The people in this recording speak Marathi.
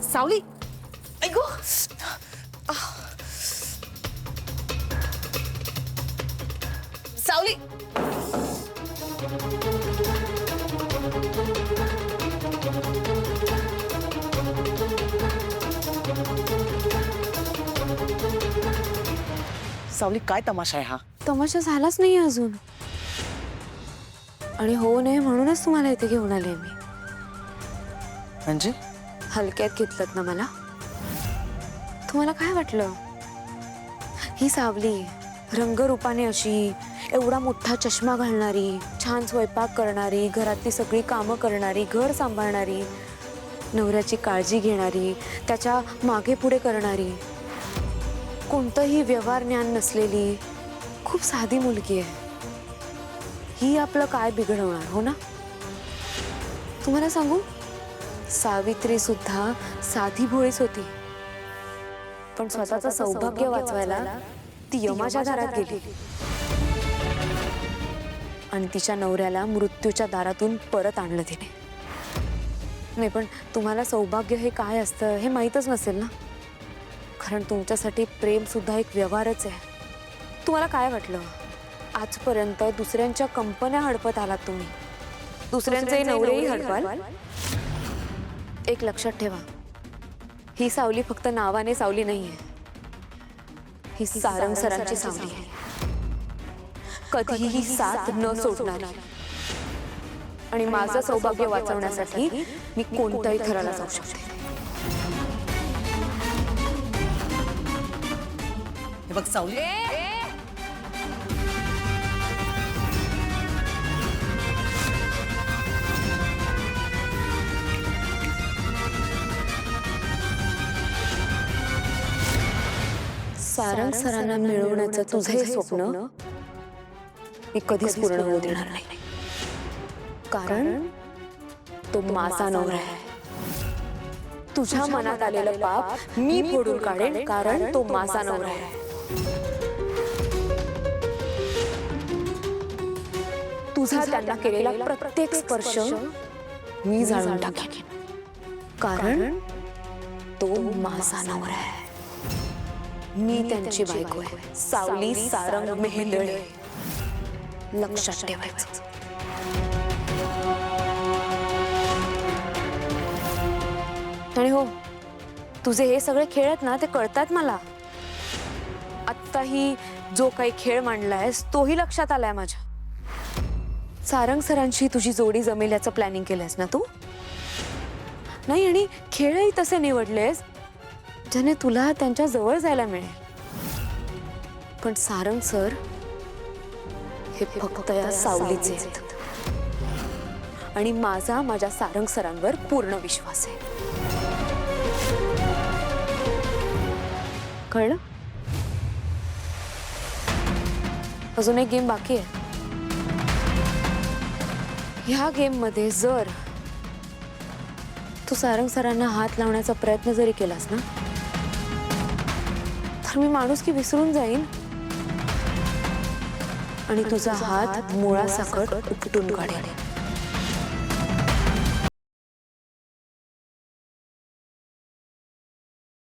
सावली ऐगो सावली सावली काय तमाशा आहे हा? तमाशा झालाच नाही अजून आणि हो नये म्हणूनच तुम्हाला इथे घेऊन आले मी. म्हणजे हलक्यात घेतलत ना मला? तुम्हाला काय वाटलं? ही सावली रंगरूपाने अशी, एवढा मोठा चष्मा घालणारी, छान स्वयंपाक करणारी, घरातली सगळी कामं करणारी, घर सांभाळणारी, नवऱ्याची काळजी घेणारी, त्याच्या मागे पुढे करणारी, कोणतंही व्यवहार ज्ञान नसलेली खूप साधी मुलगी आहे. ही आपलं काय बिघडवणार, हो ना? तुम्हाला सांगू, सावित्री सुद्धा साधी भोळीच होती, पण स्वतःचं सौभाग्य वाचवायला ती यमाच्या दारात गेली आणि तिच्या नवऱ्याला मृत्यूच्या दारातून परत आणलं तिने. नाही, पण तुम्हाला सौभाग्य हे काय असतं हे माहीतच नसेल ना, कारण तुमच्यासाठी प्रेम सुद्धा एक व्यवहारच आहे. तुम्हाला काय वाटलं, आजपर्यंत दुसऱ्यांच्या कंपन्या हडपत आलात तुम्ही, दुसऱ्यांचे नवरेही हडपाल? एक लक्षात ठेवा, ही सावली फक्त नावाने सावली नाहीये, ही सारंग सरांची सावली आहे. कधीही साथ न सोडणारी. आणि माझं सौभाग्य वाचवण्यासाठी मी कोणत्याही थराला जाऊ शकते. हे बघ सावली, सारंग सरांना मिळवण्याचं तुझं हे स्वप्न मी कधीच पूर्ण होऊ देणार नाही, कारण तो माझा नवरा आहे. तुझ्या मनात आलेलं पाप मी फोडून काढेन, कारण तो माझा नवरा आहे. तुझा त्यांना केलेला प्रत्येक स्पर्श मी जाळून टाकेन, कारण तो माझा नवरा आहे. मी त्यांची बायको आहे, सावली सारंग मेहेंदळे. लक्षात ठेवायचं. आणि हो, तुझे हे सगळे खेळ आहेत ना, ते कळतात मला. आत्ताही जो काही खेळ मांडलायस तोही लक्षात आलाय माझ्या. सारंग सरांशी तुझी जोडी जमेल याचं प्लॅनिंग केलंयस ना तू? नाही, आणि खेळही तसे निवडलेस ज्याने तुला त्यांच्या जवळ जायला मिळेल. पण सारंग सर हे फक्त या सावलीचे आहेत, आणि माझ्या सारंग सरांवर पूर्ण विश्वास आहे. कळलं? अजून एक गेम बाकी आहे. ह्या गेम मध्ये जर तू सारंग सरांना हात लावण्याचा प्रयत्न जरी केलास ना, तर मी माणुसकी विसरून जाईन आणि तुझा हात मुळासकट उपटून काढेन.